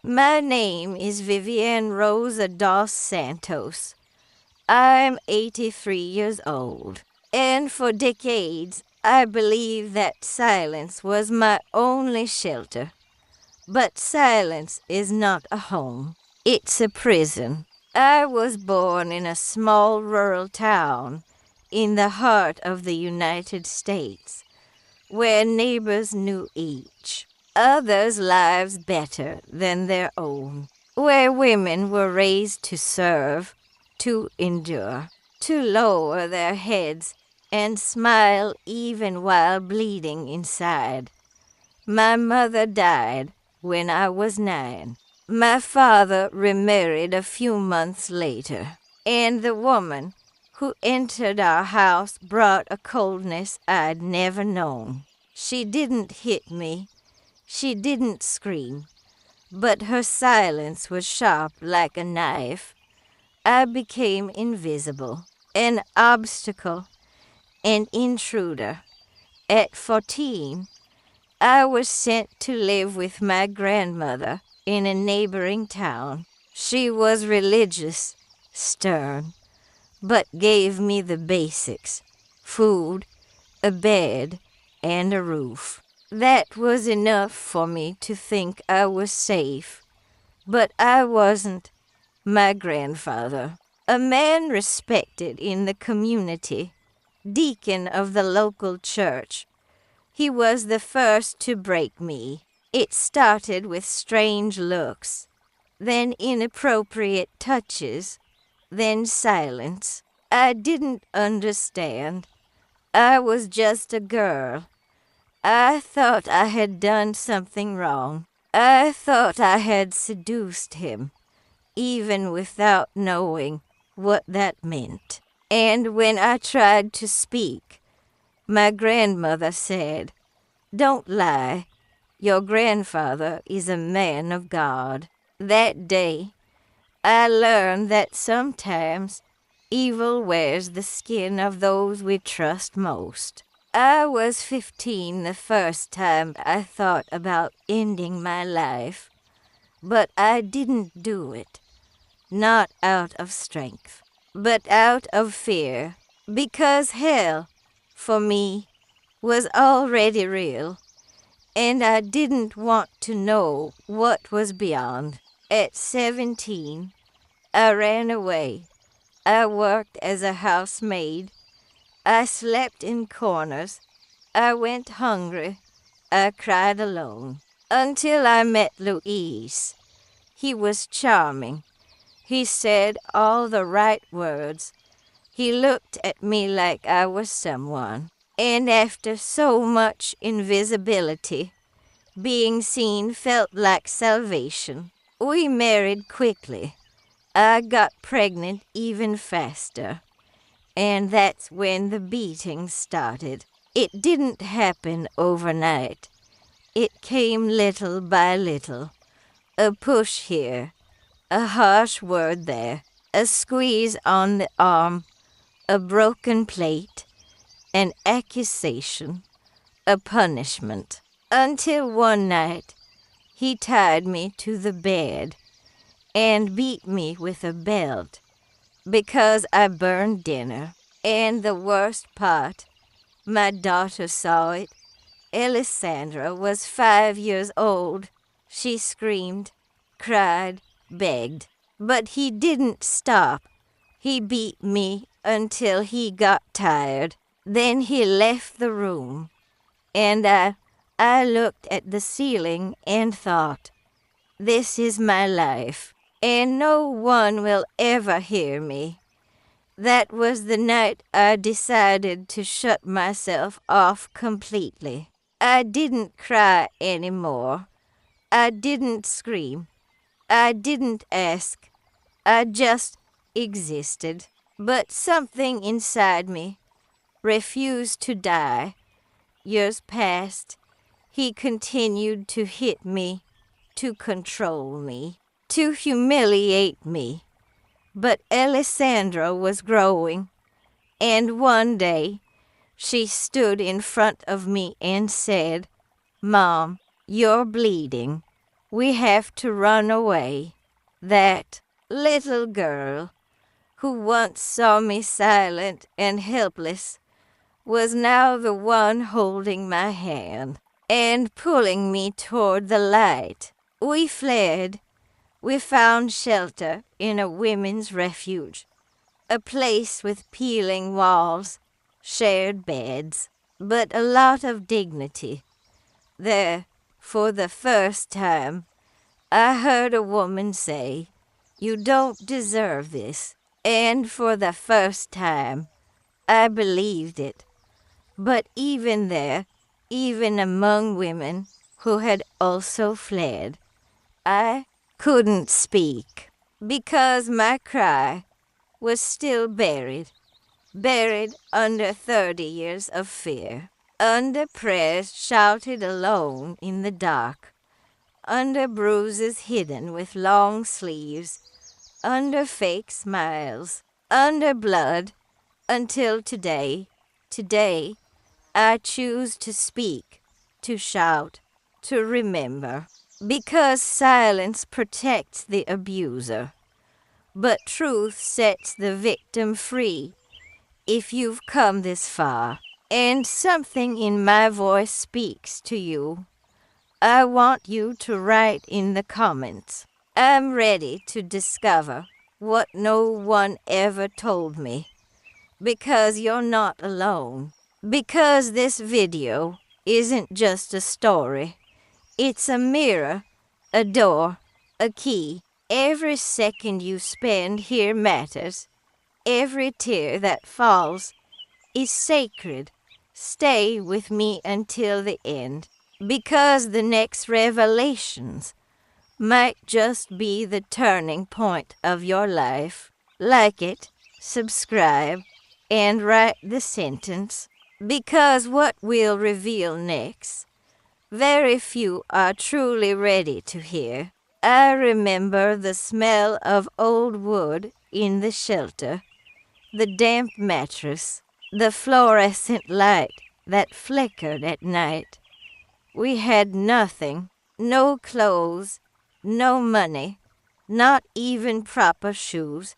My name is Vivian Rosa dos Santos. I'm 83 years old, and for decades I believed that silence was my only shelter. But silence is not a home, it's a prison. I was born in a small rural town in the heart of the United States, where neighbors knew each other's lives better than their own, where women were raised to serve, to endure, to lower their heads and smile even while bleeding inside. My mother died when I was 9. My father remarried a few months later, and the woman who entered our house brought a coldness I'd never known. She didn't hit me, she didn't scream, but her silence was sharp like a knife. I became invisible, an obstacle, an intruder. At 14, I was sent to live with my grandmother in a neighboring town. She was religious, stern, but gave me the basics: food, a bed, and a roof. That was enough for me to think I was safe, but I wasn't. My grandfather, a man respected in the community, deacon of the local church, he was the first to break me. It started with strange looks, then inappropriate touches, then silence. I didn't understand. I was just a girl. I thought I had done something wrong. I thought I had seduced him, even without knowing what that meant. And when I tried to speak, my grandmother said, "Don't lie. Your grandfather is a man of God." That day, I learned that sometimes evil wears the skin of those we trust most. I was 15 the first time I thought about ending my life, but I didn't do it. Not out of strength, but out of fear, because hell, for me, was already real, and I didn't want to know what was beyond. At 17, I ran away. I worked as a housemaid. I slept in corners. I went hungry. I cried alone. Until I met Luis. He was charming. He said all the right words. He looked at me like I was someone. And after so much invisibility, being seen felt like salvation. We married quickly. I got pregnant even faster. And that's when the beating started. It didn't happen overnight. It came little by little. A push here, a harsh word there, a squeeze on the arm, a broken plate, an accusation, a punishment. Until one night, he tied me to the bed and beat me with a belt because I burned dinner. And the worst part, my daughter saw it. Alessandra was 5 years old. She screamed, cried, begged. But he didn't stop. He beat me until he got tired. Then he left the room, and I looked at the ceiling and thought, this is my life, and no one will ever hear me. That was the night I decided to shut myself off completely. I didn't cry anymore. I didn't scream. I didn't ask. I just existed. But something inside me refused to die. Years passed. He continued to hit me, to control me, to humiliate me. But Alessandra was growing, and one day she stood in front of me and said, "Mom, you're bleeding. We have to run away. That little girl who once saw me silent and helpless was now the one holding my hand and pulling me toward the light. We fled. We found shelter in a women's refuge, a place with peeling walls, shared beds, but a lot of dignity. There, for the first time, I heard a woman say, "You don't deserve this." And for the first time, I believed it. But even there, even among women who had also fled, I couldn't speak, because my cry was still buried under 30 years of fear, under prayers shouted alone in the dark, under bruises hidden with long sleeves, under fake smiles, under blood, until today, I choose to speak, to shout, to remember. Because silence protects the abuser, but truth sets the victim free. If you've come this far, and something in my voice speaks to you, I want you to write in the comments. I'm ready to discover what no one ever told me, because you're not alone. Because this video isn't just a story. It's a mirror, a door, a key. Every second you spend here matters. Every tear that falls is sacred. Stay with me until the end, because the next revelations might just be the turning point of your life. Like it, subscribe, and write the sentence, because what we'll reveal next, very few are truly ready to hear. I remember the smell of old wood in the shelter, the damp mattress, the fluorescent light that flickered at night. We had nothing, no clothes, no money, not even proper shoes,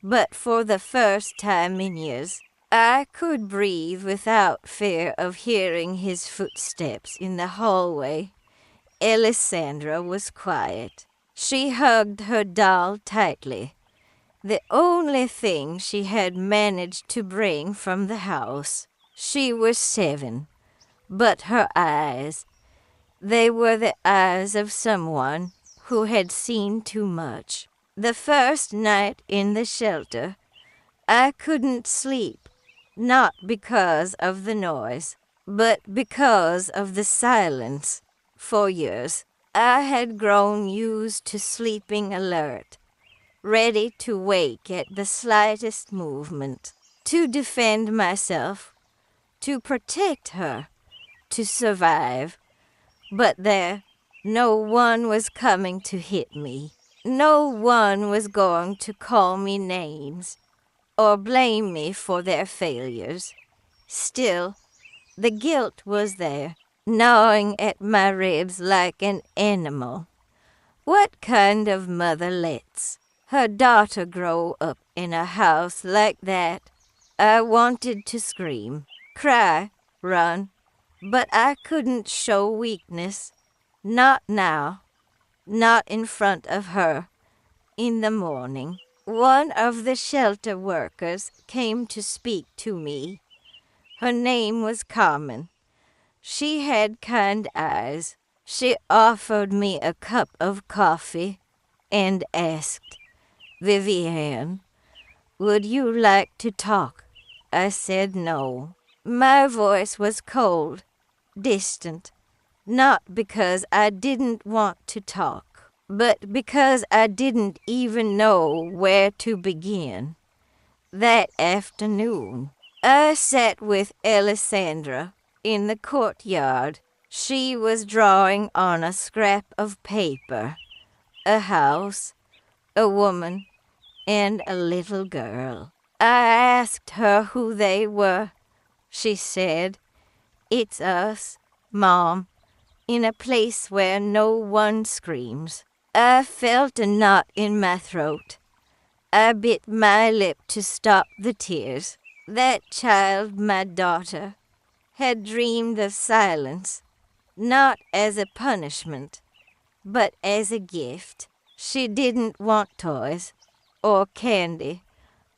but for the first time in years, I could breathe without fear of hearing his footsteps in the hallway. Alessandra was quiet. She hugged her doll tightly, the only thing she had managed to bring from the house. She was 7, but her eyes, they were the eyes of someone who had seen too much. The first night in the shelter, I couldn't sleep. Not because of the noise, but because of the silence. For years, I had grown used to sleeping alert, ready to wake at the slightest movement, to defend myself, to protect her, to survive. But there, no one was coming to hit me. No one was going to call me names or blame me for their failures. Still, the guilt was there, gnawing at my ribs like an animal. What kind of mother lets her daughter grow up in a house like that? I wanted to scream, cry, run, but I couldn't show weakness. Not now, not in front of her. In the morning, one of the shelter workers came to speak to me. Her name was Carmen. She had kind eyes. She offered me a cup of coffee and asked, "Viviane, would you like to talk?" I said no. My voice was cold, distant, not because I didn't want to talk, but because I didn't even know where to begin. That afternoon, I sat with Alessandra in the courtyard. She was drawing on a scrap of paper, a house, a woman, and a little girl. I asked her who they were. She said, "It's us, Mom, in a place where no one screams. I felt a knot in my throat. I bit my lip to stop the tears. That child, my daughter, had dreamed of silence, not as a punishment, but as a gift. She didn't want toys, or candy,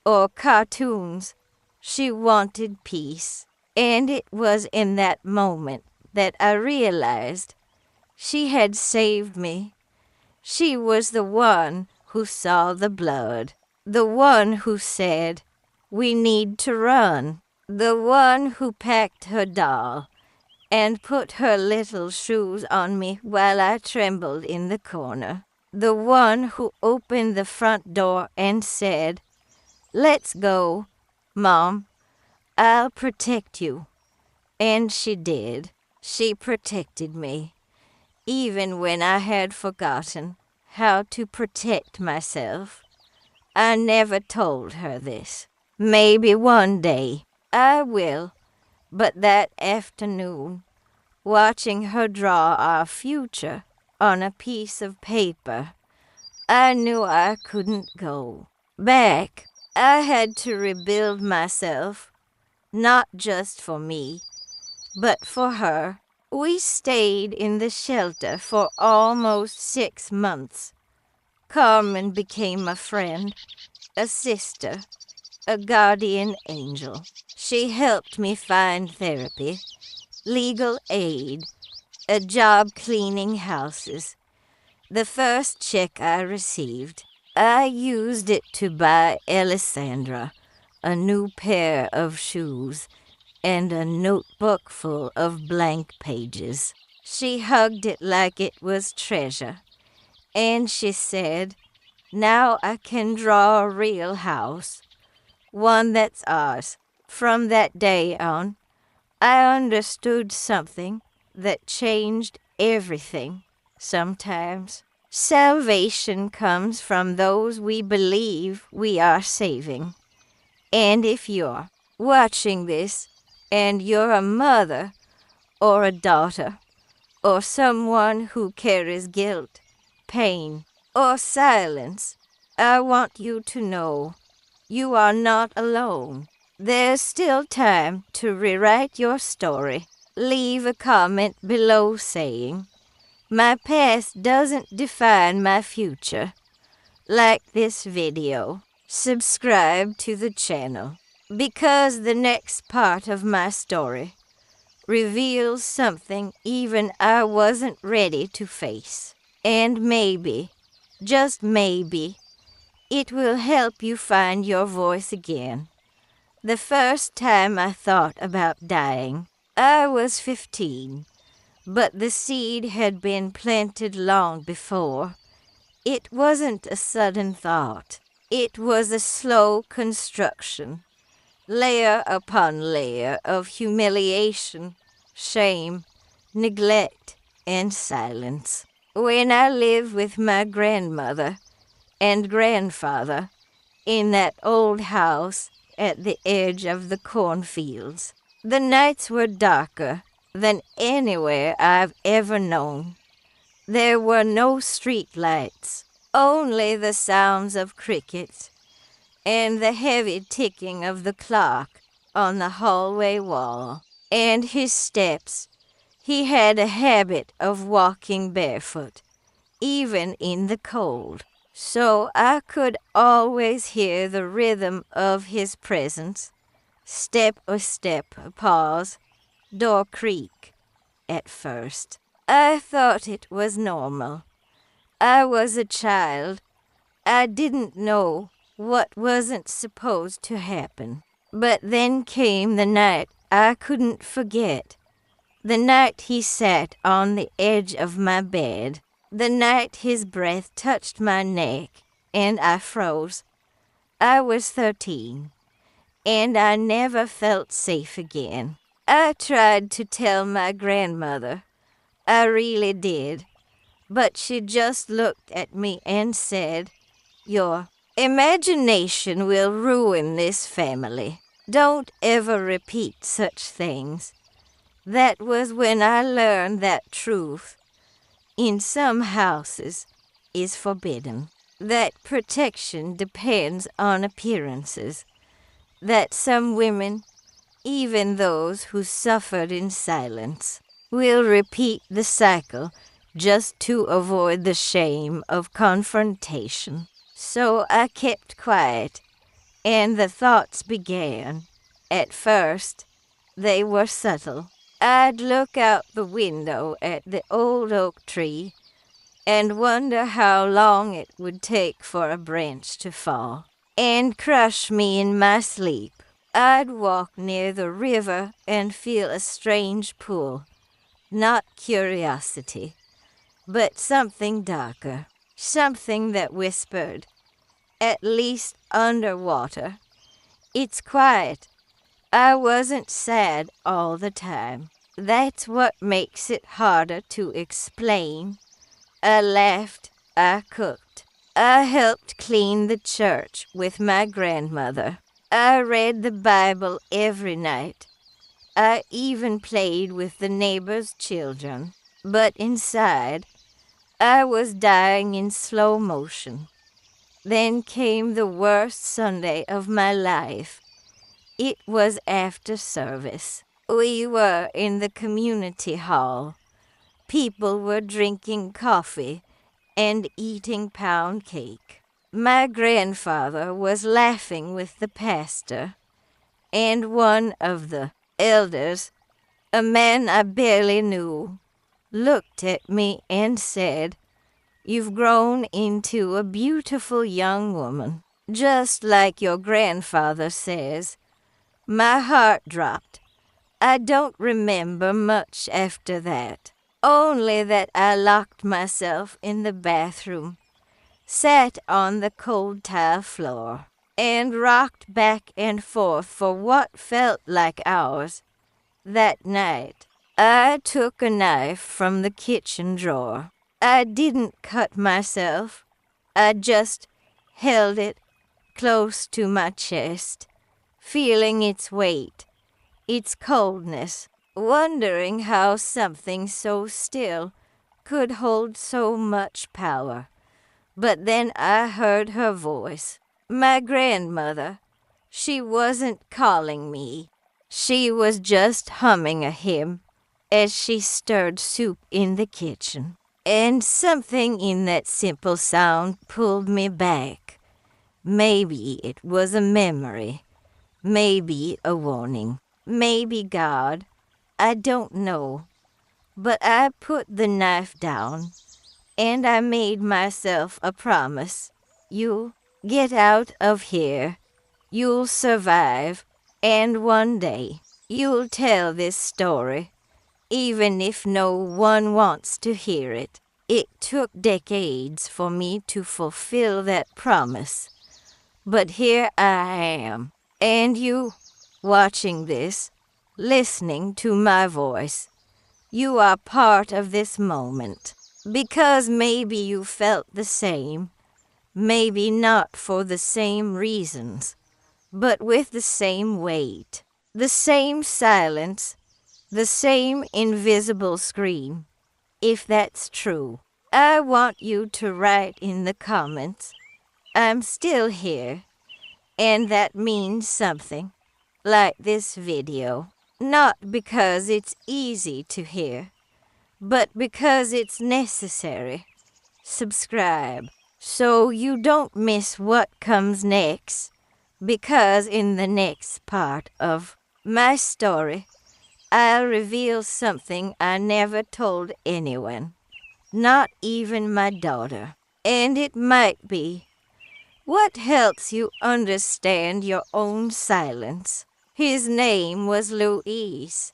or cartoons. She wanted peace. And it was in that moment that I realized she had saved me. She was the one who saw the blood, the one who said, "We need to run," the one who packed her doll and put her little shoes on me while I trembled in the corner, the one who opened the front door and said, "Let's go, Mom. I'll protect you." And she did. She protected me, even when I had forgotten how to protect myself. I never told her this. Maybe one day I will, but that afternoon, watching her draw our future on a piece of paper, I knew I couldn't go back. I had to rebuild myself, not just for me, but for her. We stayed in the shelter for almost 6 months. Carmen became a friend, a sister, a guardian angel. She helped me find therapy, legal aid, a job cleaning houses. The first check I received, I used it to buy Alessandra a new pair of shoes and a notebook full of blank pages. She hugged it like it was treasure, and she said, "Now I can draw a real house, one that's ours." From that day on, I understood something that changed everything. Sometimes salvation comes from those we believe we are saving. And if you're watching this and you're a mother or a daughter or someone who carries guilt, pain, or silence, I want you to know you are not alone. There's still time to rewrite your story. Leave a comment below saying, "My past doesn't define my future." Like this video. Subscribe to the channel, because the next part of my story reveals something even I wasn't ready to face. And maybe, just maybe, it will help you find your voice again. The first time I thought about dying, I was 15, but the seed had been planted long before. It wasn't a sudden thought. It was a slow construction, layer upon layer of humiliation, shame, neglect, and silence. When I lived with my grandmother and grandfather in that old house at the edge of the cornfields, the nights were darker than anywhere I've ever known. There were no street lights, only the sounds of crickets and the heavy ticking of the clock on the hallway wall. And his steps. He had a habit of walking barefoot, even in the cold. So I could always hear the rhythm of his presence. Step a step, a pause, door creak. At first, I thought it was normal. I was a child. I didn't know what wasn't supposed to happen. But then came the night I couldn't forget. The night he sat on the edge of my bed. The night his breath touched my neck and I froze. I was 13, and I never felt safe again. I tried to tell my grandmother. I really did. But she just looked at me and said, "Your imagination will ruin this family. Don't ever repeat such things. That was when I learned that truth in some houses is forbidden, that protection depends on appearances, that some women, even those who suffered in silence, will repeat the cycle just to avoid the shame of confrontation. So I kept quiet, and the thoughts began. At first, they were subtle. I'd look out the window at the old oak tree and wonder how long it would take for a branch to fall and crush me in my sleep. I'd walk near the river and feel a strange pull, not curiosity, but something darker, something that whispered, at least underwater, "It's quiet." I wasn't sad all the time. That's what makes it harder to explain. I laughed, I cooked. I helped clean the church with my grandmother. I read the Bible every night. I even played with the neighbors' children. But inside, I was dying in slow motion. Then came the worst Sunday of my life. It was after service. We were in the community hall. People were drinking coffee and eating pound cake. My grandfather was laughing with the pastor, and one of the elders, a man I barely knew, looked at me and said, "You've grown into a beautiful young woman, just like your grandfather says." My heart dropped. I don't remember much after that, only that I locked myself in the bathroom, sat on the cold tile floor, and rocked back and forth for what felt like hours. That night, I took a knife from the kitchen drawer. I didn't cut myself. I just held it close to my chest, feeling its weight, its coldness, wondering how something so still could hold so much power. But then I heard her voice. My grandmother. She wasn't calling me. She was just humming a hymn as she stirred soup in the kitchen. And something in that simple sound pulled me back. Maybe it was a memory. Maybe a warning. Maybe God. I don't know. But I put the knife down, and I made myself a promise. You'll get out of here. You'll survive. And one day, you'll tell this story, even if no one wants to hear it. It took decades for me to fulfill that promise. But here I am, and you, watching this, listening to my voice. You are part of this moment, because maybe you felt the same, maybe not for the same reasons, but with the same weight, the same silence, the same invisible scream. If that's true, I want you to write in the comments, "I'm still here," and that means something, like this video. Not because it's easy to hear, but because it's necessary. Subscribe so you don't miss what comes next, because in the next part of my story, I'll reveal something I never told anyone, not even my daughter. And it might be what helps you understand your own silence. His name was Luis.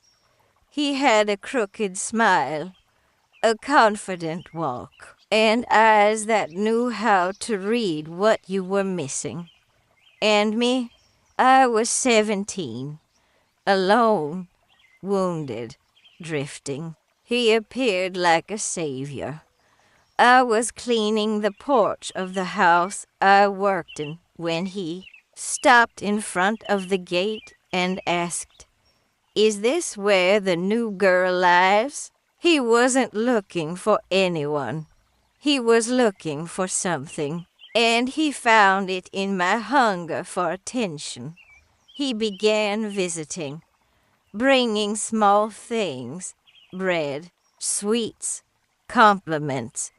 He had a crooked smile, a confident walk, and eyes that knew how to read what you were missing. And me, I was 17, alone, wounded, drifting. He appeared like a savior. I was cleaning the porch of the house I worked in when he stopped in front of the gate and asked, Is this where the new girl lives? He wasn't looking for anyone. He was looking for something, and he found it in my hunger for attention. He began visiting, bringing small things, bread, sweets, compliments.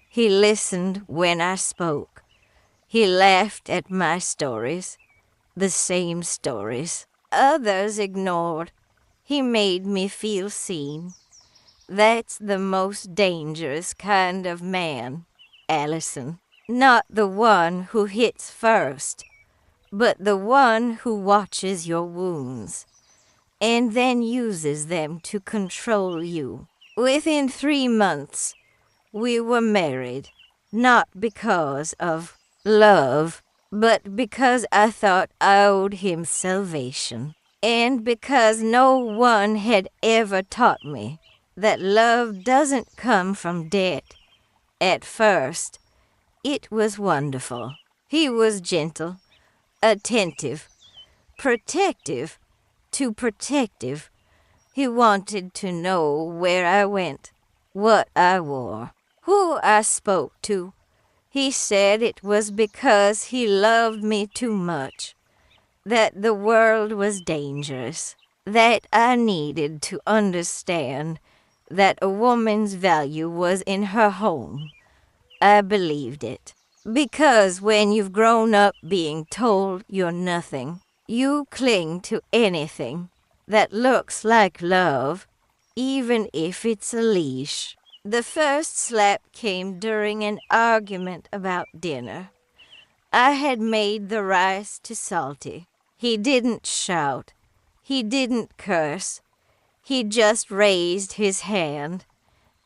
He listened when I spoke. He laughed at my stories, the same stories others ignored. He made me feel seen. That's the most dangerous kind of man, Allison. Not the one who hits first, but the one who watches your wounds and then uses them to control you. Within 3 months, we were married, not because of love, but because I thought I owed him salvation, and because no one had ever taught me that love doesn't come from debt. At first, it was wonderful. He was gentle, attentive, protective, too protective. He wanted to know where I went, what I wore, who I spoke to. He said it was because he loved me too much, that the world was dangerous, that I needed to understand that a woman's value was in her home. I believed it. Because when you've grown up being told you're nothing, you cling to anything that looks like love, even if it's a leash. The first slap came during an argument about dinner. I had made the rice too salty. He didn't shout. He didn't curse. He just raised his hand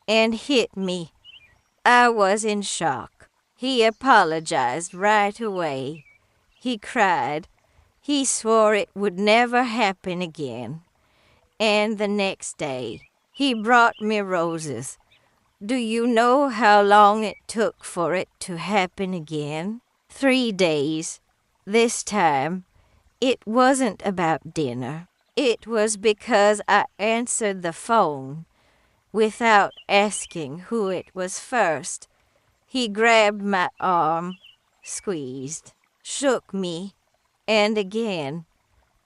and hit me. I was in shock. He apologized right away. He cried. He swore it would never happen again. And the next day, he brought me roses. Do you know how long it took for it to happen again? 3 days. This time, it wasn't about dinner. It was because I answered the phone without asking who it was first. He grabbed my arm, squeezed, shook me, and again,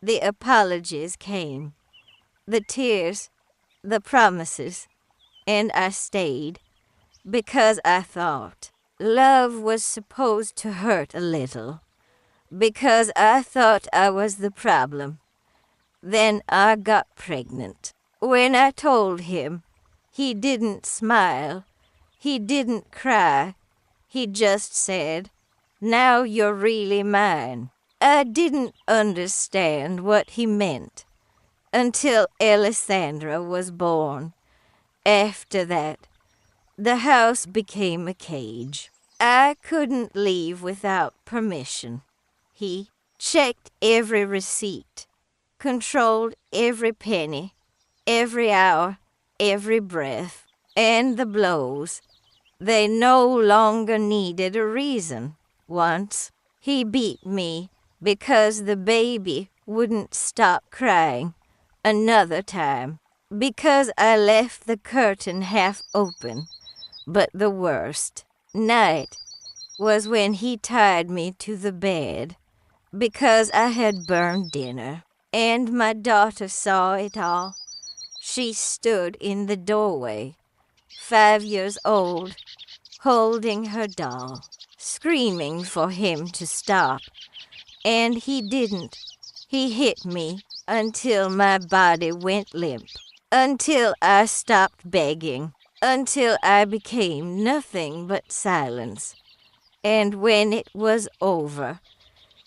the apologies came. The tears, the promises, and I stayed because I thought love was supposed to hurt a little, because I thought I was the problem. Then I got pregnant. When I told him, he didn't smile, he didn't cry, he just said, "Now you're really mine." I didn't understand what he meant until Alessandra was born. After that, the house became a cage. I couldn't leave without permission. He checked every receipt, controlled every penny, every hour, every breath, and the blows. They no longer needed a reason. Once, he beat me because the baby wouldn't stop crying. Another time, because I left the curtain half open. But the worst night was when he tied me to the bed because I had burned dinner, and my daughter saw it all. She stood in the doorway, 5 years old, holding her doll, screaming for him to stop, and he didn't. He hit me until my body went limp, until I stopped begging, until I became nothing but silence. And when it was over,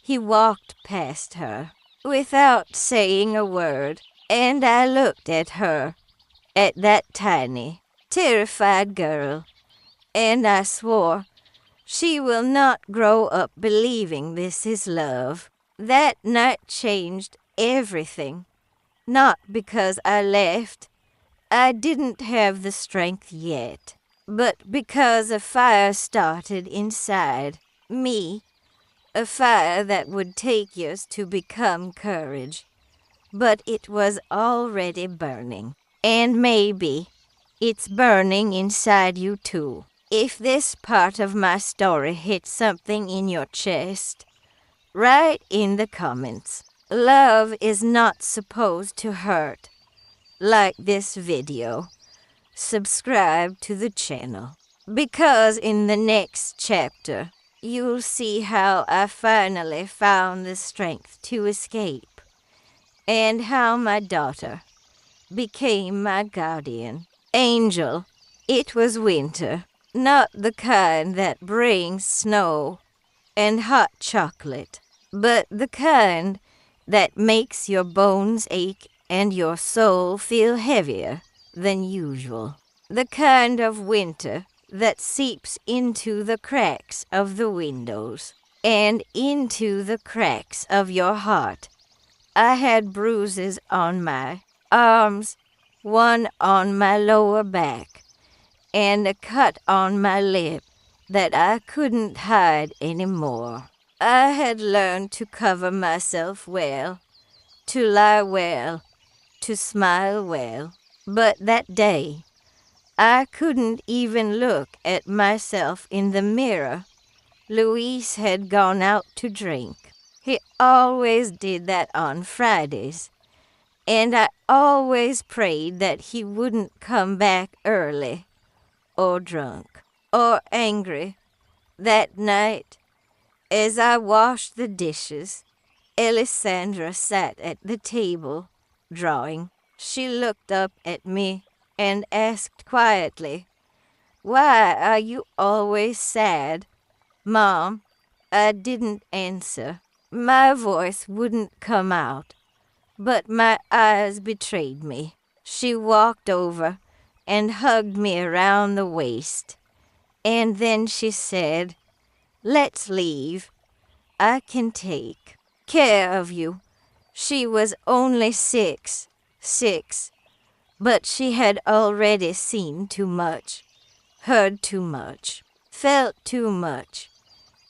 he walked past her without saying a word, and I looked at her, at that tiny, terrified girl, and I swore she will not grow up believing this is love. That night changed everything. Not because I left. I didn't have the strength yet, but because a fire started inside me, a fire that would take years to become courage. but it was already burning. And maybe it's burning inside you too. If this part of my story hit something in your chest, write in the comments. Love is not supposed to hurt. Like this video. Subscribe to the channel. Because in the next chapter, you'll see how I finally found the strength to escape, and how my daughter became my guardian angel. It was winter, not the kind that brings snow and hot chocolate, but the kind that makes your bones ache and your soul feel heavier than usual. The kind of winter that seeps into the cracks of the windows and into the cracks of your heart. I had bruises on my arms, one on my lower back, and a cut on my lip that I couldn't hide anymore. I had learned to cover myself well, to lie well, to smile well. But that day, I couldn't even look at myself in the mirror. Luis had gone out to drink. He always did that on Fridays, and I always prayed that he wouldn't come back early, or drunk, or angry. That night, as I washed the dishes, Alessandra sat at the table, drawing. She looked up at me and asked quietly, "Why are you always sad?" "Mom," I didn't answer. My voice wouldn't come out, but my eyes betrayed me. She walked over and hugged me around the waist, and then she said, "Let's leave. I can take care of you." She was only six, but she had already seen too much, heard too much, felt too much,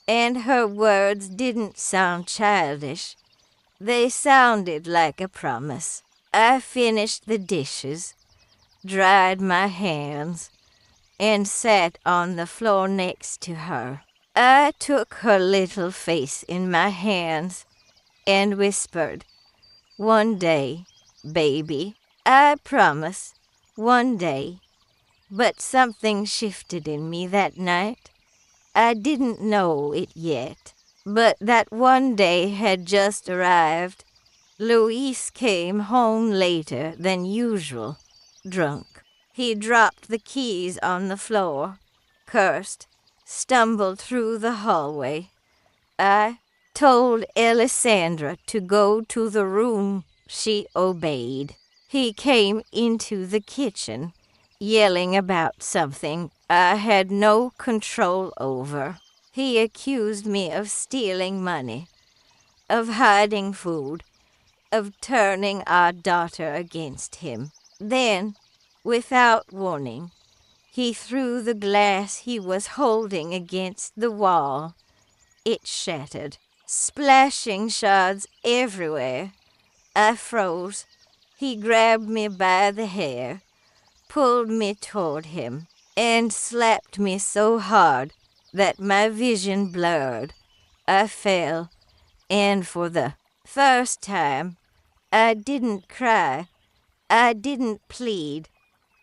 and her words didn't sound childish. They sounded like a promise. I finished the dishes, dried my hands, and sat on the floor next to her. I took her little face in my hands and whispered, "One day, baby, I promise, one day." But something shifted in me that night. I didn't know it yet, but that one day had just arrived. Luis came home later than usual, drunk. He dropped the keys on the floor, cursed, stumbled through the hallway. I told Alessandra to go to the room. She obeyed. He came into the kitchen, yelling about something I had no control over. He accused me of stealing money, of hiding food, of turning our daughter against him. Then, without warning, he threw the glass he was holding against the wall. It shattered, splashing shards everywhere. I froze. He grabbed me by the hair, pulled me toward him, and slapped me so hard that my vision blurred. I fell, and for the first time, I didn't cry. I didn't plead.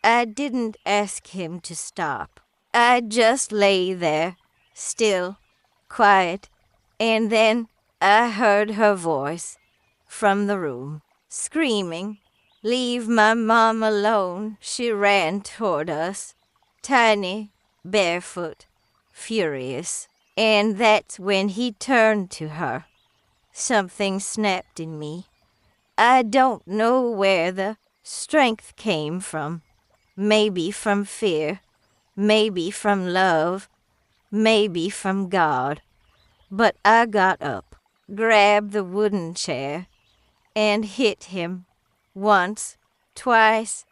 I didn't ask him to stop. I just lay there, still, quiet, and then I heard her voice from the room, screaming, "Leave my mom alone." She ran toward us, tiny, barefoot, furious. And that's when he turned to her. Something snapped in me. I don't know where the strength came from. Maybe from fear, maybe from love, maybe from God. But I got up, grabbed the wooden chair, and hit him. Once, twice,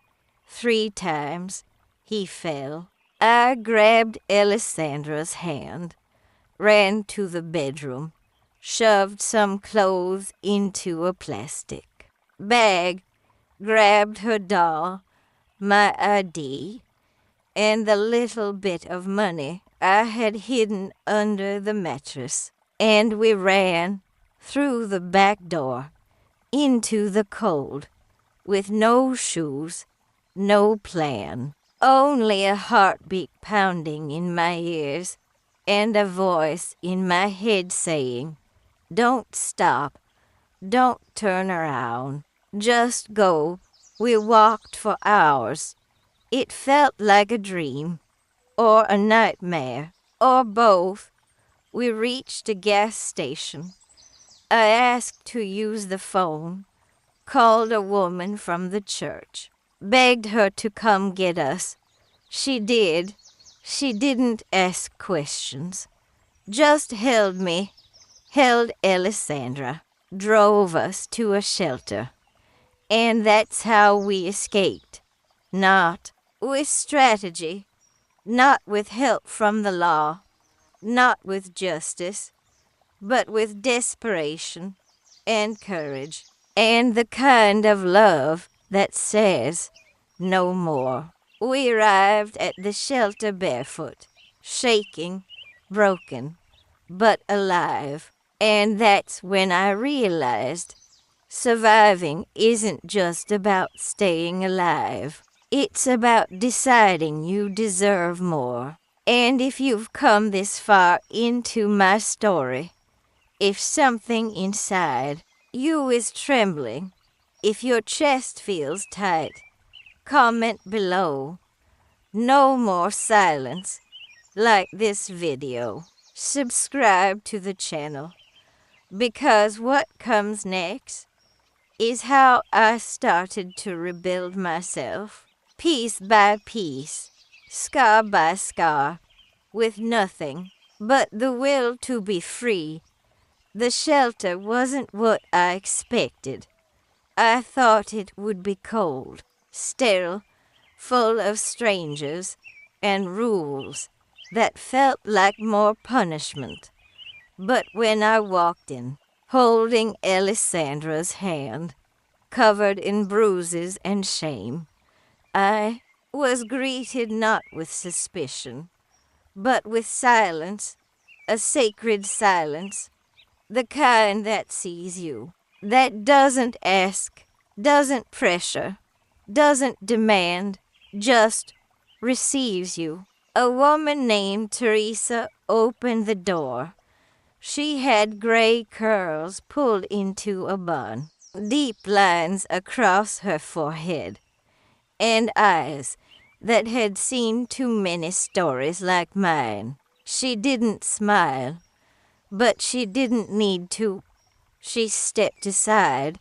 3 times. He fell. I grabbed Alessandra's hand, ran to the bedroom, shoved some clothes into a plastic bag, grabbed her doll, my ID, and the little bit of money I had hidden under the mattress, and we ran through the back door into the cold with no shoes, no plan, only a heartbeat pounding in my ears and a voice in my head saying, "Don't stop, don't turn around, just go." We walked for hours. It felt like a dream, or a nightmare, or both. We reached a gas station. I asked to use the phone, called a woman from the church, begged her to come get us. She did. She didn't ask questions, just held me, held Alessandra, drove us to a shelter. And that's how we escaped. Not with strategy, not with help from the law, not with justice, but with desperation and courage, and the kind of love that says no more. We arrived at the shelter barefoot, shaking, broken, but alive. And that's when I realized surviving isn't just about staying alive. It's about deciding you deserve more. And if you've come this far into my story, if something inside you is trembling, if your chest feels tight, comment below. No more silence. Like this video. Subscribe to the channel. Because what comes next is how I started to rebuild myself, piece by piece, scar by scar, with nothing but the will to be free. The shelter wasn't what I expected. I thought it would be cold, sterile, full of strangers and rules that felt like more punishment. But when I walked in, holding Alessandra's hand, covered in bruises and shame, I was greeted not with suspicion, but with silence, a sacred silence, the kind that sees you, that doesn't ask, doesn't pressure, doesn't demand, just receives you. A woman named Teresa opened the door. She had gray curls pulled into a bun, deep lines across her forehead, and eyes that had seen too many stories like mine. She didn't smile, but she didn't need to. She stepped aside,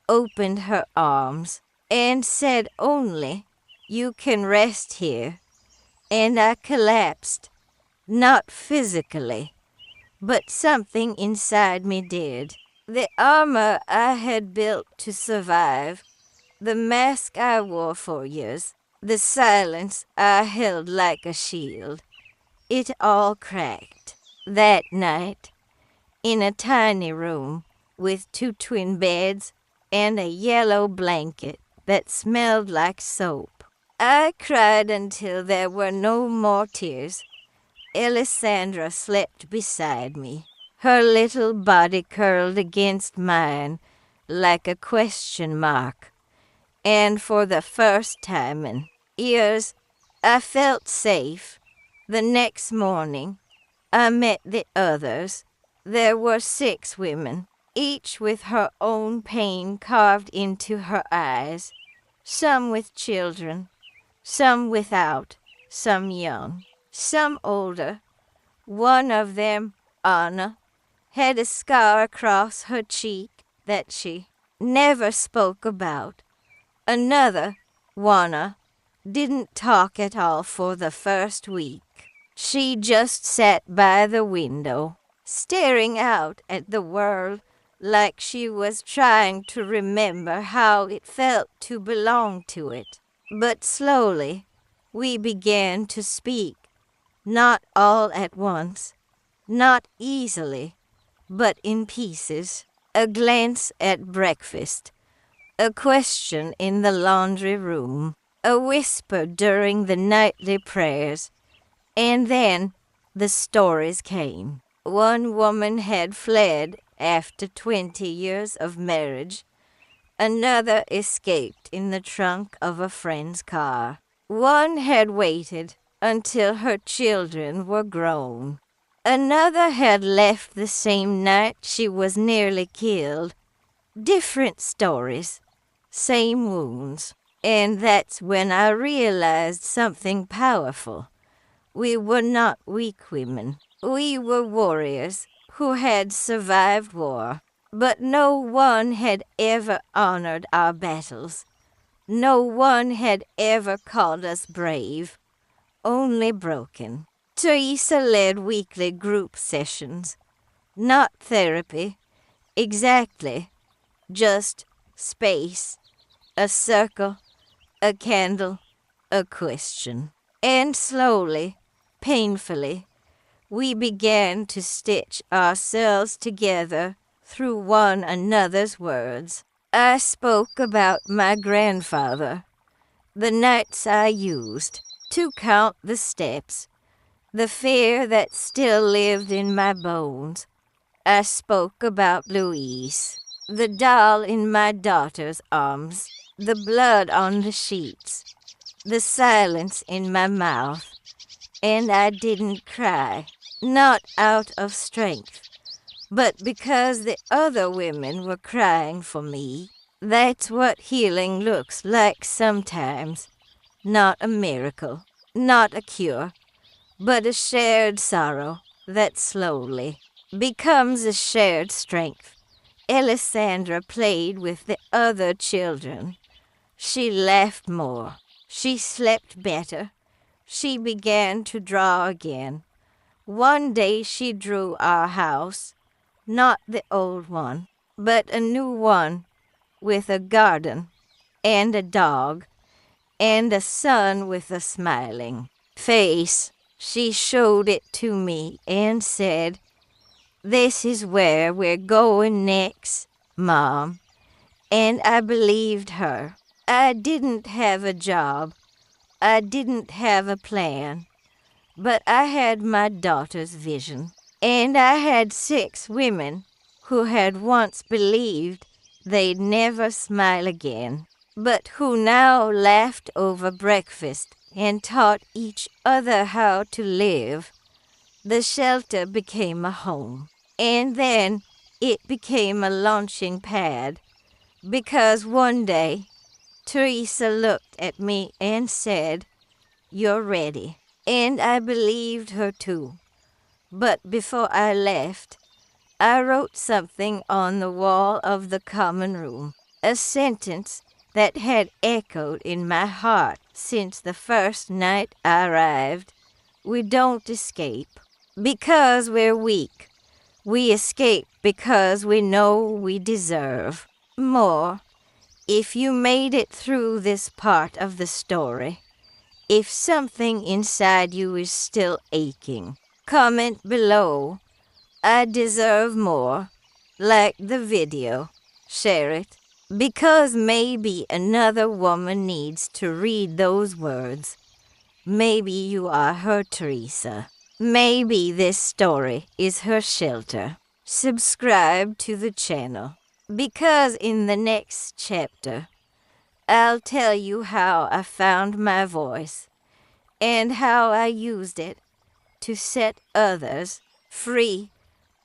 opened her arms, and said only, "You can rest here." And I collapsed, not physically, but something inside me did. The armor I had built to survive, the mask I wore for years, the silence I held like a shield, it all cracked. That night, in a tiny room with 2 twin beds and a yellow blanket that smelled like soap, I cried until there were no more tears. Alessandra slept beside me, her little body curled against mine like a question mark. And for the first time in years, I felt safe. The next morning, I met the others. There were 6 women, each with her own pain carved into her eyes, some with children, some without, some young, some older. One of them, Anna, had a scar across her cheek that she never spoke about. Another, Juana, didn't talk at all for the first week. She just sat by the window, staring out at the world like she was trying to remember how it felt to belong to it. But slowly, we began to speak, not all at once, not easily, but in pieces. A glance at breakfast, a question in the laundry room, a whisper during the nightly prayers, and then the stories came. One woman had fled after 20 years of marriage. Another escaped in the trunk of a friend's car. One had waited until her children were grown. Another had left the same night she was nearly killed. Different stories, same wounds. And that's when I realized something powerful. We were not weak women. We were warriors who had survived war. But no one had ever honored our battles. No one had ever called us brave, only broken. Teresa led weekly group sessions. Not therapy, exactly, just space, a circle, a candle, a question. And slowly, painfully, we began to stitch ourselves together through one another's words. I spoke about my grandfather, the nights I used to count the steps, the fear that still lived in my bones. I spoke about Louise, the doll in my daughter's arms, the blood on the sheets, the silence in my mouth. And I didn't cry, not out of strength, but because the other women were crying for me. That's what healing looks like sometimes. Not a miracle, not a cure, but a shared sorrow that slowly becomes a shared strength. Alessandra played with the other children. She laughed more. She slept better. She began to draw again. One day she drew our house. Not the old one, but a new one with a garden and a dog and a son with a smiling face. She showed it to me and said, "This is where we're going next, Mom." And I believed her. I didn't have a job. I didn't have a plan. But I had my daughter's vision. And I had 6 women who had once believed they'd never smile again, but who now laughed over breakfast and taught each other how to live. The shelter became a home, and then it became a launching pad, because one day Teresa looked at me and said, "You're ready." And I believed her too. But before I left, I wrote something on the wall of the common room, a sentence that had echoed in my heart since the first night I arrived. We don't escape because we're weak. We escape because we know we deserve more. If you made it through this part of the story, if something inside you is still aching, comment below. I deserve more. Like the video. Share it. Because maybe another woman needs to read those words. Maybe you are her Teresa. Maybe this story is her shelter. Subscribe to the channel. Because in the next chapter, I'll tell you how I found my voice and how I used it to set others free.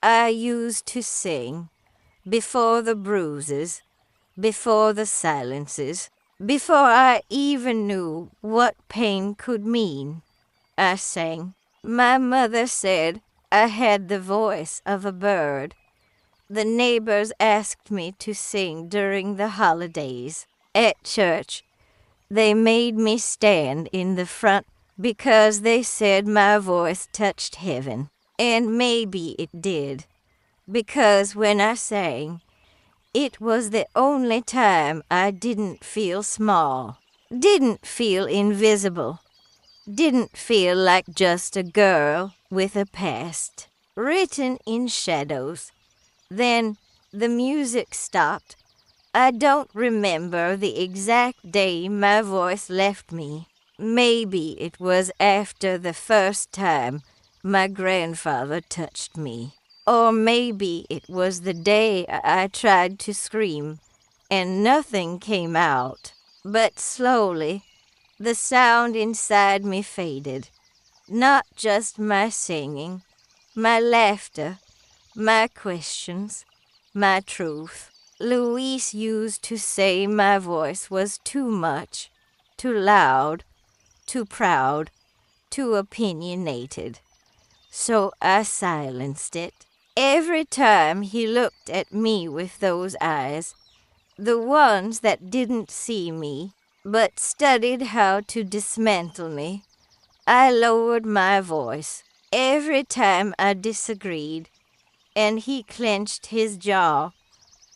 I used to sing before the bruises, before the silences, before I even knew what pain could mean. I sang. My mother said I had the voice of a bird. The neighbors asked me to sing during the holidays. At church, they made me stand in the front because they said my voice touched heaven. And maybe it did, because when I sang, it was the only time I didn't feel small, didn't feel invisible, didn't feel like just a girl with a past, written in shadows. Then the music stopped. I don't remember the exact day my voice left me. Maybe it was after the first time my grandfather touched me. Or maybe it was the day I tried to scream and nothing came out. But slowly, the sound inside me faded. Not just my singing, my laughter, my questions, my truth. Louise used to say my voice was too much, too loud, too proud, too opinionated. So I silenced it. Every time he looked at me with those eyes, the ones that didn't see me, but studied how to dismantle me, I lowered my voice. Every time I disagreed, and he clenched his jaw,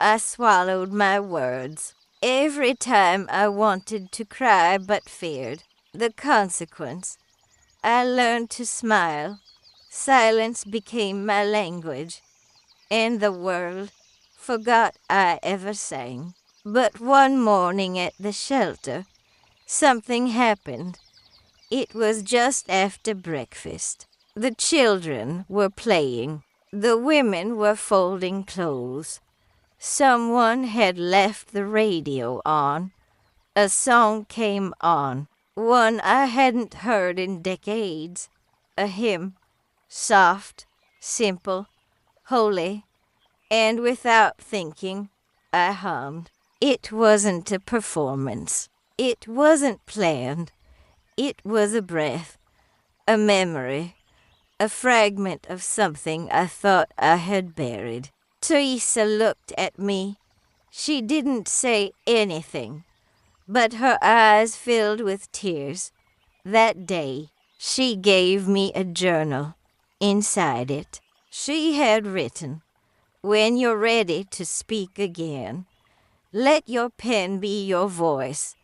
I swallowed my words. Every time I wanted to cry but feared the consequence, I learned to smile. Silence became my language, and the world forgot I ever sang. But one morning at the shelter, something happened. It was just after breakfast. The children were playing. The women were folding clothes. Someone had left the radio on. A song came on, one I hadn't heard in decades. A hymn, soft, simple, holy, and without thinking, I hummed. It wasn't a performance. It wasn't planned. It was a breath, a memory, a fragment of something I thought I had buried. Teresa looked at me. She didn't say anything, but her eyes filled with tears. That day, she gave me a journal. Inside it, she had written, "When you're ready to speak again, let your pen be your voice."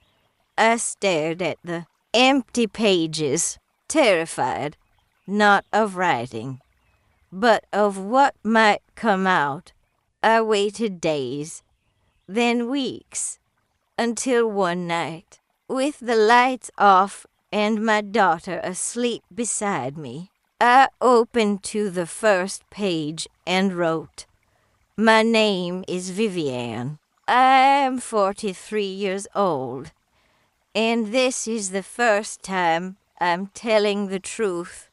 I stared at the empty pages, terrified, not of writing, but of what might come out. I waited days, then weeks, until one night, with the lights off and my daughter asleep beside me, I opened to the first page and wrote, "My name is Vivian. I am 43 years old, and this is the first time I'm telling the truth."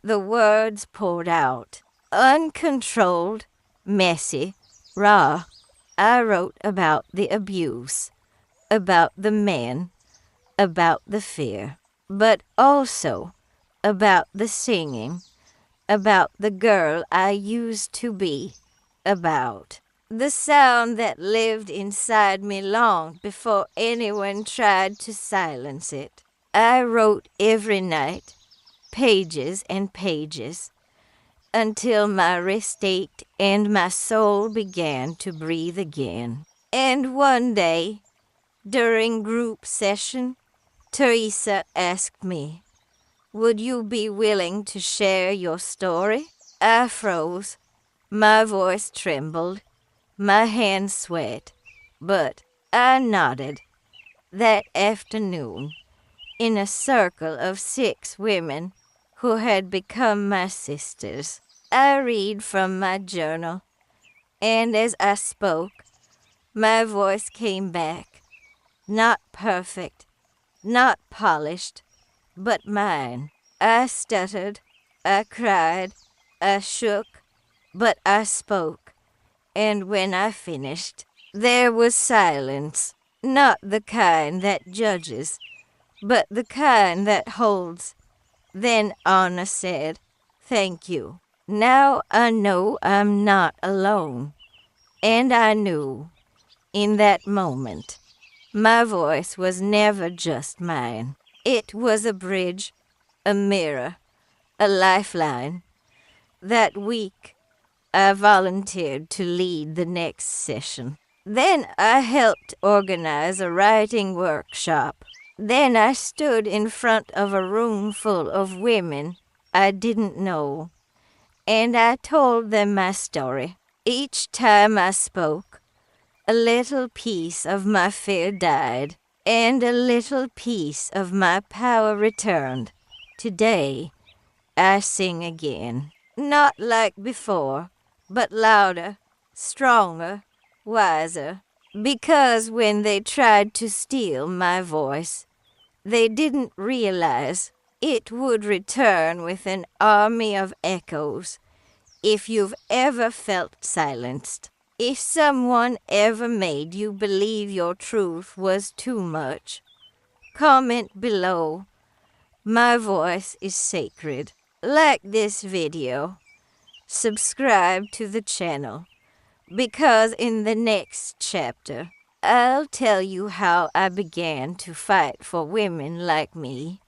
The words poured out, uncontrolled, messy, raw. I wrote about the abuse, about the men, about the fear, but also about the singing, about the girl I used to be, about the sound that lived inside me long before anyone tried to silence it. I wrote every night, pages and pages, until my wrist ached and my soul began to breathe again. And one day, during group session, Teresa asked me, "Would you be willing to share your story?" I froze. My voice trembled. My hands sweat. But I nodded. That afternoon, in a circle of 6 women who had become my sisters, I read from my journal, and as I spoke, my voice came back, not perfect, not polished, but mine. I stuttered, I cried, I shook, but I spoke, and when I finished, there was silence, not the kind that judges, but the kind that holds. Then Anna said, "Thank you. Now I know I'm not alone." And I knew, in that moment, my voice was never just mine. It was a bridge, a mirror, a lifeline. That week, I volunteered to lead the next session. Then I helped organize a writing workshop. Then I stood in front of a room full of women I didn't know, and I told them my story. Each time I spoke, A little piece of my fear died, and a little piece of my power returned. Today, I sing again. Not like before, but louder, stronger, wiser. Because when they tried to steal my voice, they didn't realize it would return with an army of echoes. If you've ever felt silenced, if someone ever made you believe your truth was too much, comment below. My voice is sacred. Like this video. Subscribe to the channel, because in the next chapter, I'll tell you how I began to fight for women like me,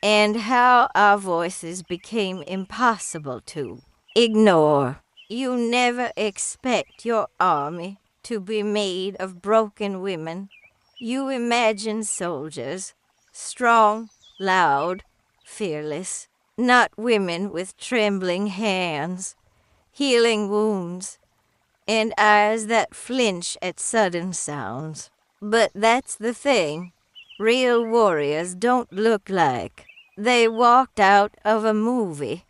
and how our voices became impossible to ignore. You never expect your army to be made of broken women. You imagine soldiers, strong, loud, fearless, not women with trembling hands, healing wounds, and eyes that flinch at sudden sounds. But that's the thing. Real warriors don't look like they walked out of a movie.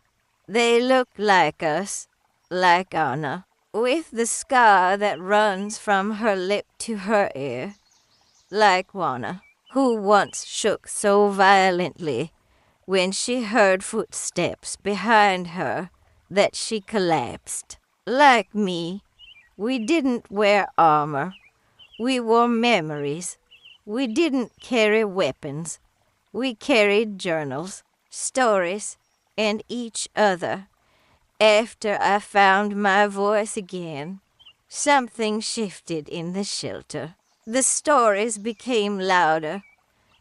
They look like us, like Anna, with the scar that runs from her lip to her ear, like Juana, who once shook so violently when she heard footsteps behind her that she collapsed. Like me, we didn't wear armor. We wore memories. We didn't carry weapons. We carried journals, stories, and each other. After I found my voice again, something shifted in the shelter. The stories became louder.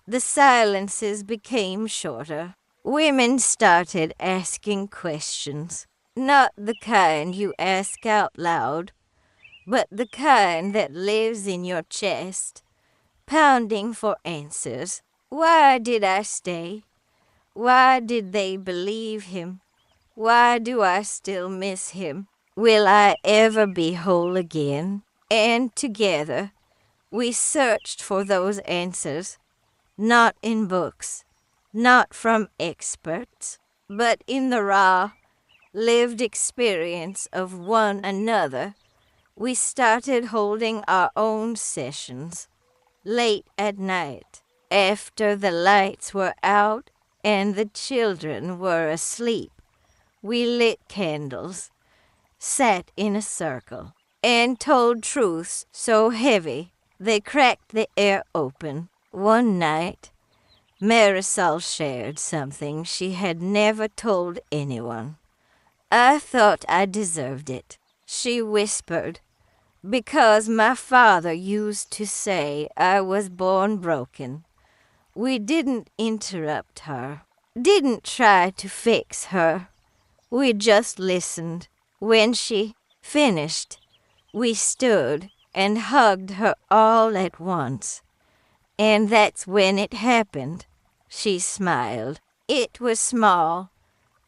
The silences became shorter. Women started asking questions, not the kind you ask out loud, but the kind that lives in your chest, pounding for answers. Why did I stay? Why did they believe him? Why do I still miss him? Will I ever be whole again? And together, we searched for those answers. Not in books, not from experts, but in the raw, lived experience of one another. We started holding our own sessions, late at night, after the lights were out and the children were asleep. We lit candles, sat in a circle, and told truths so heavy they cracked the air open. One night, Marisol shared something she had never told anyone. I thought I deserved it, she whispered, because my father used to say I was born broken. We didn't interrupt her, didn't try to fix her. We just listened. When she finished, we stood and hugged her all at once. And that's when it happened. She smiled. It was small,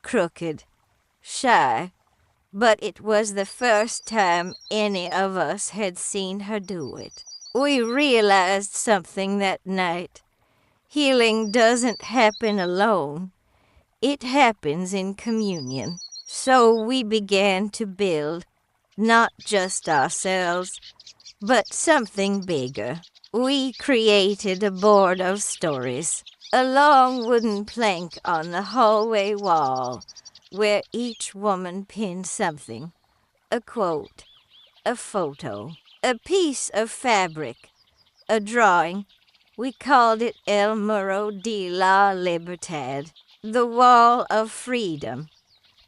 crooked, shy, but it was the first time any of us had seen her do it. We realized something that night. Healing doesn't happen alone. It happens in communion. So we began to build, not just ourselves, but something bigger. We created a board of stories, a long wooden plank on the hallway wall, where each woman pinned something, a quote, a photo, a piece of fabric, a drawing. We called it El Muro de la Libertad, the Wall of Freedom.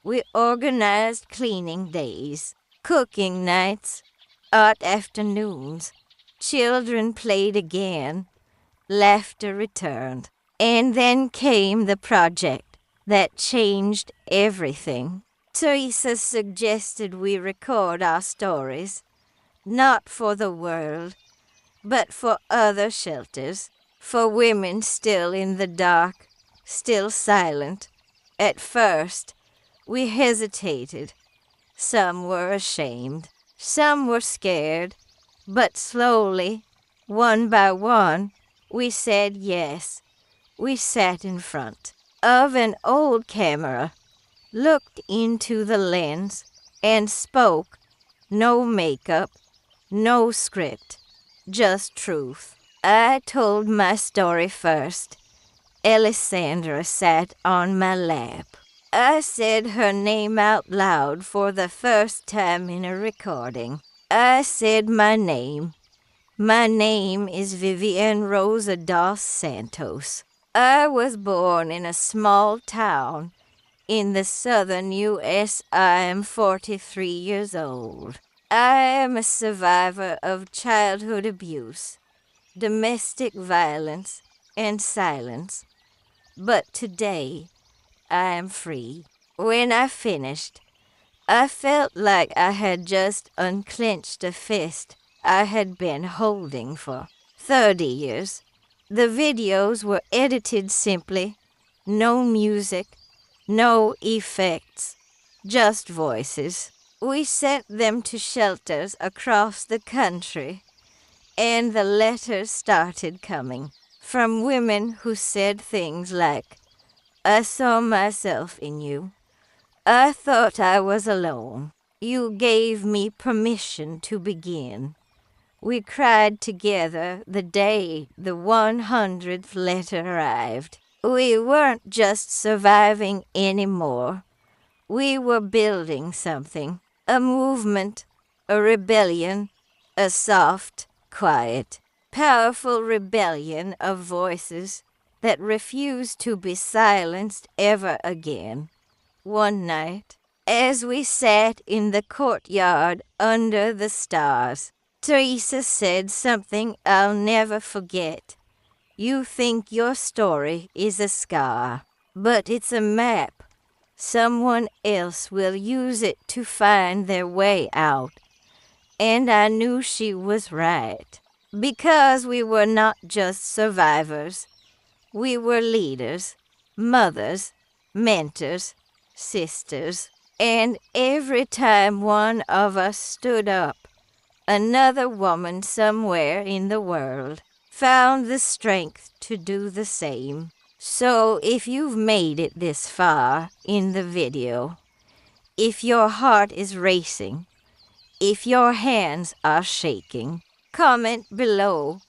We organized cleaning days, cooking nights, art afternoons. Children played again, laughter returned. And then came the project that changed everything. Teresa suggested we record our stories, not for the world, but for other shelters, for women still in the dark, still silent. At first, we hesitated. Some were ashamed, some were scared, But slowly, one by one, we said yes. We sat in front of an old camera, looked into the lens, and spoke. No makeup, no script, just truth. I told my story first. Alessandra sat on my lap. I said her name out loud for the first time in a recording. I said my name. My name is Vivian Rosa dos Santos. I was born in a small town in the southern U.S. I am 43 years old. I am a survivor of childhood abuse, domestic violence, and silence. But today, I am free. When I finished, I felt like I had just unclenched a fist I had been holding for 30 years. The videos were edited simply, no music, no effects, just voices. We sent them to shelters across the country, and the letters started coming from women who said things like, I saw myself in you. I thought I was alone. You gave me permission to begin. We cried together the day the 100th letter arrived. We weren't just surviving anymore. We were building something. A movement, a rebellion, a soft, quiet, powerful rebellion of voices that refused to be silenced ever again. One night, as we sat in the courtyard under the stars, Teresa said something I'll never forget. You think your story is a scar, but it's a map. Someone else will use it to find their way out. And I knew she was right. Because we were not just survivors. We were leaders, mothers, mentors, sisters. And every time one of us stood up, another woman somewhere in the world found the strength to do the same. So if you've made it this far in the video, if your heart is racing, if your hands are shaking, comment below.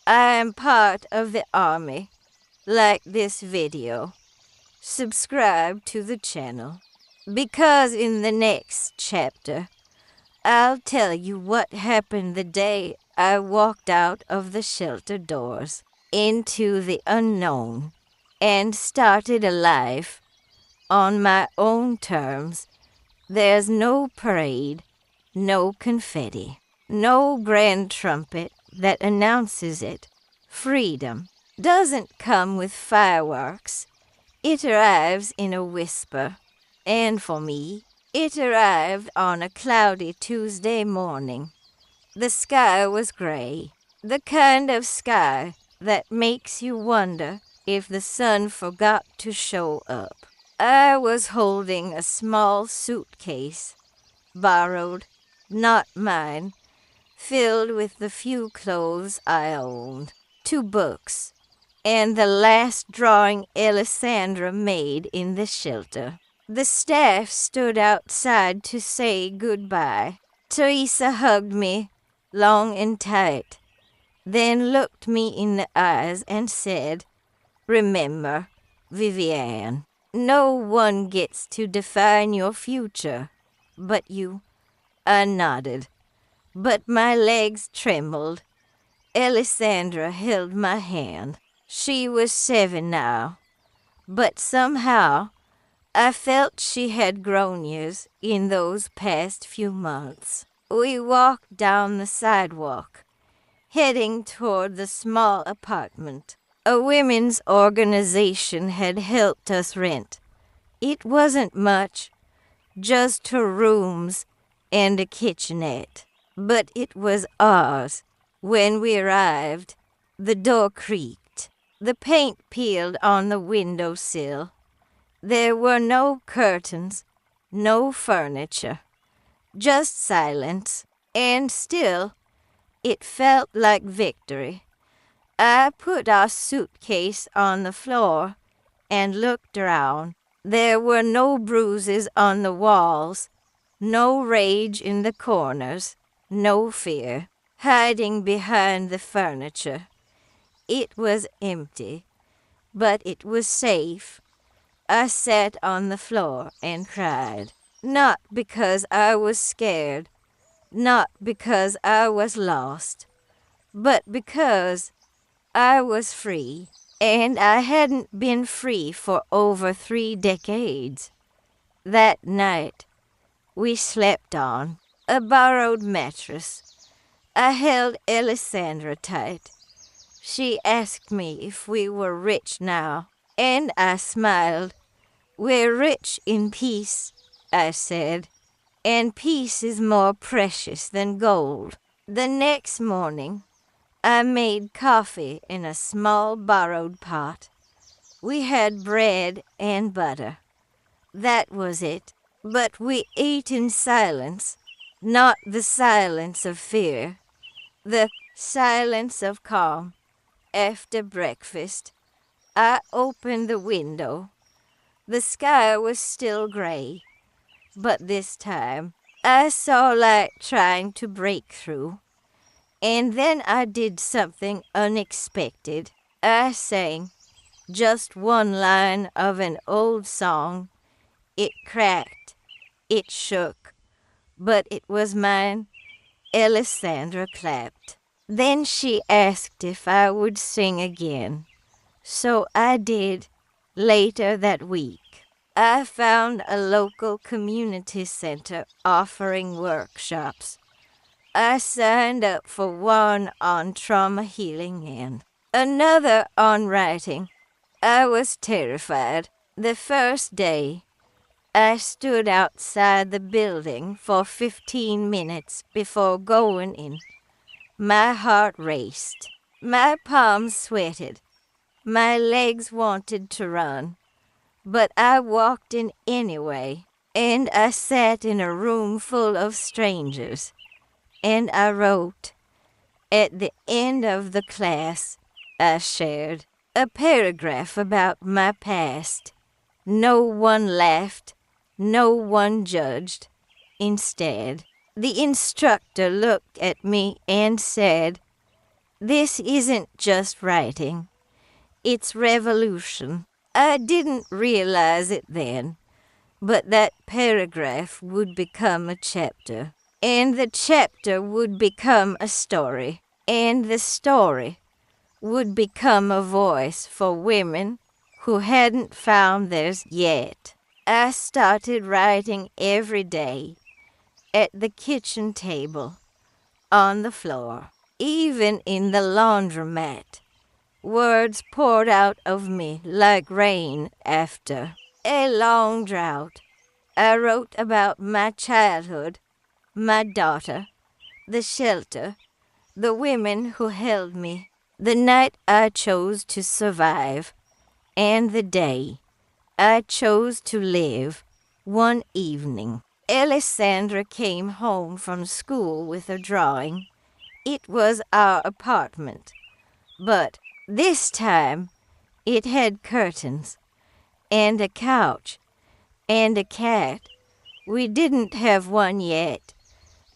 I am part of the army. Like this video. Subscribe to the channel. Because in the next chapter, I'll tell you what happened the day I walked out of the shelter doors into the unknown and started a life on my own terms. There's no parade, no confetti, no grand trumpet that announces it. Freedom doesn't come with fireworks. It arrives in a whisper. And for me, it arrived on a cloudy Tuesday morning. The sky was gray, the kind of sky that makes you wonder if the sun forgot to show up. I was holding a small suitcase, borrowed, not mine, filled with the few clothes I owned, 2 books, and the last drawing Alessandra made in the shelter. The staff stood outside to say goodbye. Teresa hugged me, long and tight, then looked me in the eyes and said, Remember, Vivian, no one gets to define your future, but you. I nodded, but my legs trembled. Alessandra held my hand. She was 7 now, but somehow I felt she had grown years in those past few months. We walked down the sidewalk, heading toward the small apartment a women's organization had helped us rent. It wasn't much, just 2 rooms and a kitchenette, but it was ours. When we arrived, the door creaked. The paint peeled on the windowsill. There were no curtains, no furniture, just silence, and still, It felt like victory. I put our suitcase on the floor and looked around. There were no bruises on the walls, no rage in the corners, no fear hiding behind the furniture. It was empty, but it was safe. I sat on the floor and cried, not because I was scared, not because I was lost, but because I was free, and I hadn't been free for over 3 decades. That night, we slept on a borrowed mattress. I held Alessandra tight. She asked me if we were rich now, and I smiled. We're rich in peace, I said, and peace is more precious than gold. The next morning, I made coffee in a small borrowed pot. We had bread and butter. That was it. But we ate in silence, not the silence of fear, the silence of calm. After breakfast, I opened the window. The sky was still gray, but this time I saw light trying to break through. And then I did something unexpected. I sang just one line of an old song. It cracked, it shook, but it was mine. Alessandra clapped. Then she asked if I would sing again. So I did, later that week. I found a local community center offering workshops. I signed up for one on trauma healing and another on writing. I was terrified. The first day, I stood outside the building for 15 minutes before going in. My heart raced. My palms sweated. My legs wanted to run. But I walked in anyway, and I sat in a room full of strangers. And I wrote. At the end of the class, I shared a paragraph about my past. No one laughed. No one judged. Instead, the instructor looked at me and said, "This isn't just writing. It's revolution." I didn't realize it then, but that paragraph would become a chapter. And the chapter would become a story. And the story would become a voice for women who hadn't found theirs yet. I started writing every day, at the kitchen table, on the floor, even in the laundromat. Words poured out of me like rain after a long drought. I wrote about my childhood, my daughter, the shelter, the women who held me, the night I chose to survive, and the day I chose to live. One evening, Alessandra came home from school with a drawing. It was our apartment, but this time it had curtains and a couch and a cat. We didn't have one yet,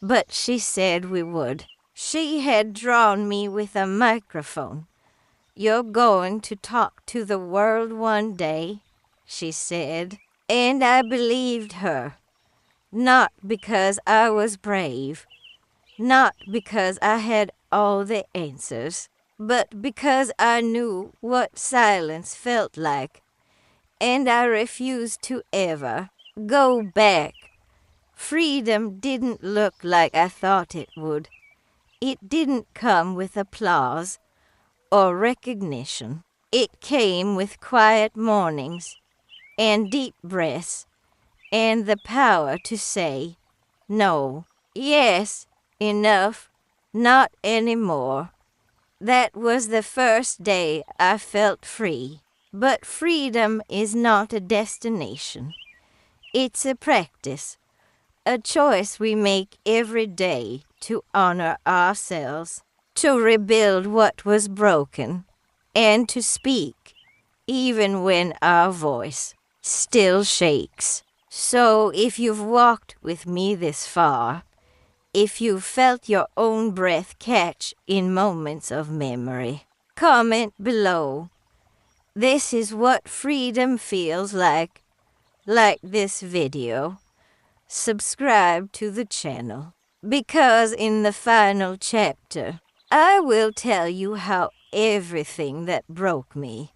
but she said we would. She had drawn me with a microphone. "You're going to talk to the world one day," she said, and I believed her. Not because I was brave, not because I had all the answers, but because I knew what silence felt like, and I refused to ever go back. Freedom didn't look like I thought it would. It didn't come with applause or recognition. It came with quiet mornings and deep breaths and the power to say, "No, yes, enough, not anymore." That was the first day I felt free. But freedom is not a destination. It's a practice, a choice we make every day to honor ourselves, to rebuild what was broken, and to speak even when our voice still shakes. So if you've walked with me this far, if you've felt your own breath catch in moments of memory, comment below. This is what freedom feels like this video. Subscribe to the channel, because in the final chapter, I will tell you how everything that broke me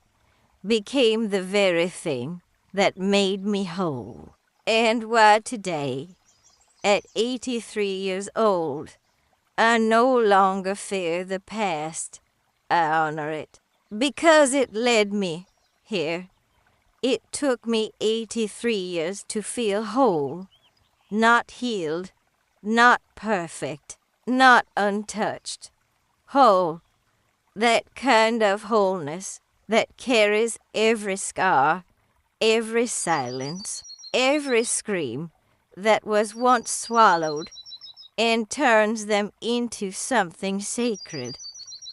became the very thing that made me whole, and why today, at 83 years old, I no longer fear the past. I honor it, because it led me here. It took me 83 years to feel whole, not healed, not perfect, not untouched. Whole, that kind of wholeness that carries every scar, every silence, every scream that was once swallowed, and turns them into something sacred,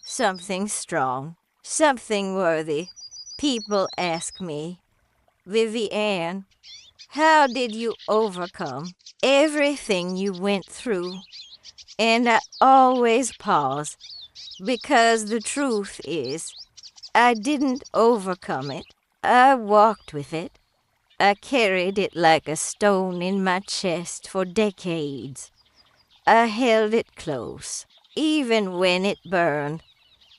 something strong, something worthy. People ask me, Vivian, how did you overcome everything you went through? And I always pause, because the truth is, I didn't overcome it. I walked with it. I carried it like a stone in my chest for decades. I held it close, even when it burned.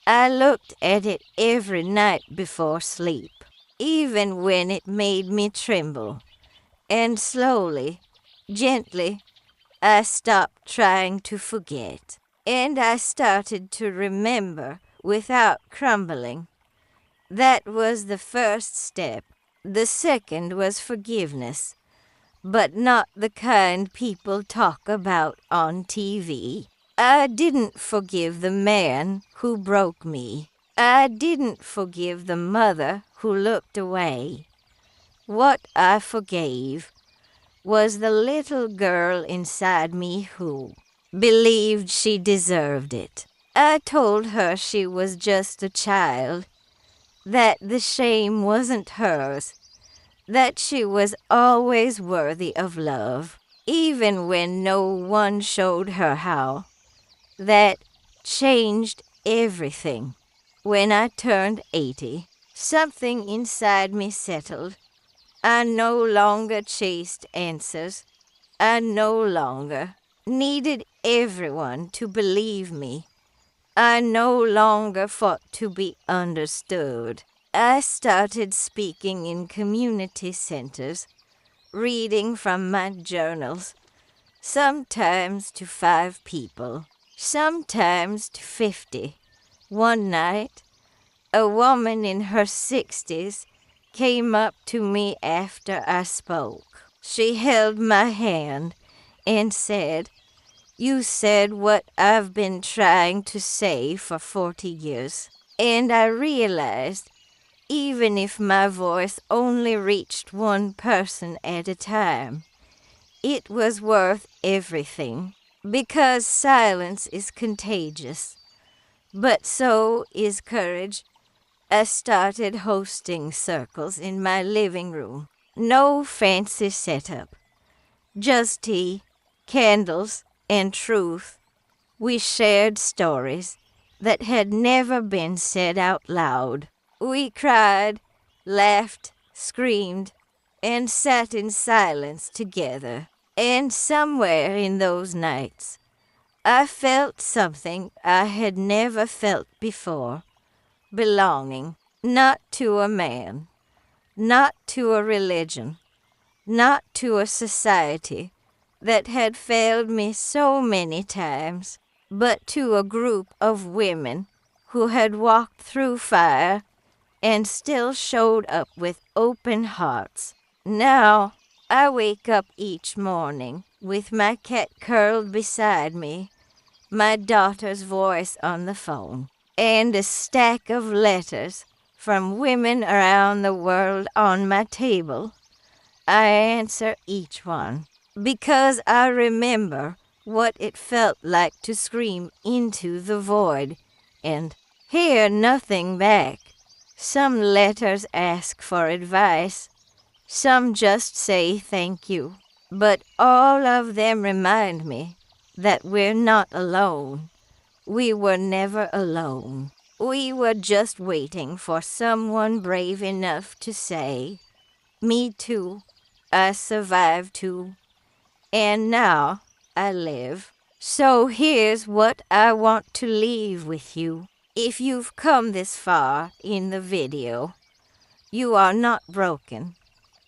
I looked at it every night before sleep, even when it made me tremble. And slowly, gently, I stopped trying to forget, and I started to remember without crumbling. That was the first step. The second was forgiveness, but not the kind people talk about on TV. I didn't forgive the man who broke me. I didn't forgive the mother who looked away. What I forgave was the little girl inside me who believed she deserved it. I told her she was just a child, that the shame wasn't hers, that she was always worthy of love, even when no one showed her how. That changed everything. When I turned 80, something inside me settled. I no longer chased answers. I no longer needed everyone to believe me. I no longer fought to be understood. I started speaking in community centers, reading from my journals, sometimes to 5 people, sometimes to 50. One night, a woman in her 60s came up to me after I spoke. She held my hand and said, "You said what I've been trying to say for 40 years." And I realized, even if my voice only reached one person at a time, it was worth everything, because silence is contagious. But so is courage. I started hosting circles in my living room. No fancy setup, just tea, candles, and truth. We shared stories that had never been said out loud. We cried, laughed, screamed, and sat in silence together. And somewhere in those nights, I felt something I had never felt before. Belonging, not to a man, not to a religion, not to a society that had failed me so many times, but to a group of women who had walked through fire and still showed up with open hearts. Now, I wake up each morning with my cat curled beside me, my daughter's voice on the phone, and a stack of letters from women around the world on my table. I answer each one. because I remember what it felt like to scream into the void and hear nothing back. Some letters ask for advice, some just say thank you, but all of them remind me that we're not alone. We were never alone. We were just waiting for someone brave enough to say, "Me too, I survived too, and now I live." So here's what I want to leave with you. If you've come this far in the video, you are not broken.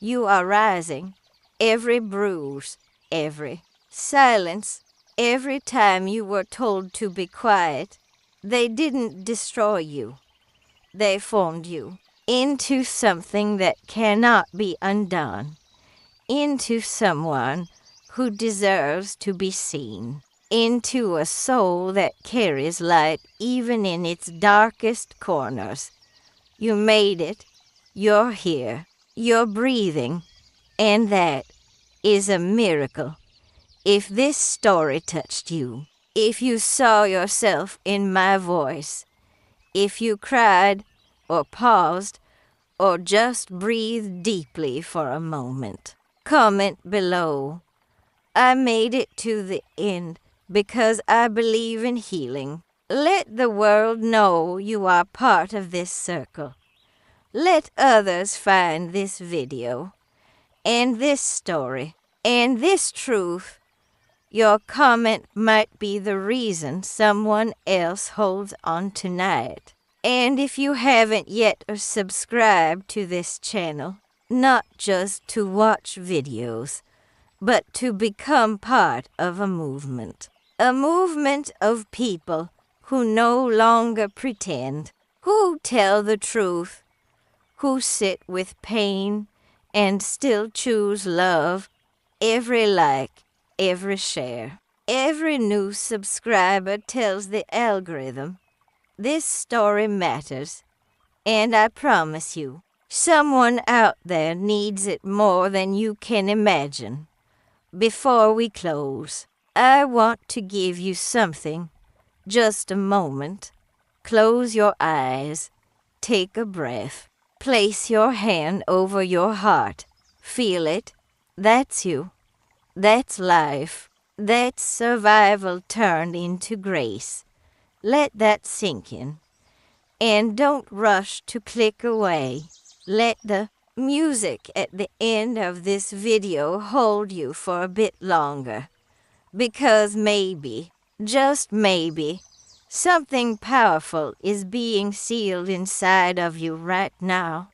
You are rising. Every bruise, every silence, every time you were told to be quiet, they didn't destroy you. They formed you into something that cannot be undone, into someone who deserves to be seen, into a soul that carries light even in its darkest corners. You made it. You're here. You're breathing. And that is a miracle. If this story touched you, if you saw yourself in my voice, if you cried or paused or just breathed deeply for a moment, comment below. I made it to the end because I believe in healing. Let the world know you are part of this circle. Let others find this video and this story and this truth. Your comment might be the reason someone else holds on tonight. And if you haven't yet subscribed to this channel, not just to watch videos, but to become part of a movement of people who no longer pretend, who tell the truth, who sit with pain and still choose love. Every like, every share, every new subscriber tells the algorithm this story matters, and I promise you, someone out there needs it more than you can imagine. Before we close, I want to give you something, just a moment. Close your eyes, take a breath, place your hand over your heart, feel it. That's you. That's life. That's survival turned into grace. Let that sink in. And don't rush to click away. Let the music at the end of this video hold you for a bit longer. Because maybe, just maybe, something powerful is being sealed inside of you right now.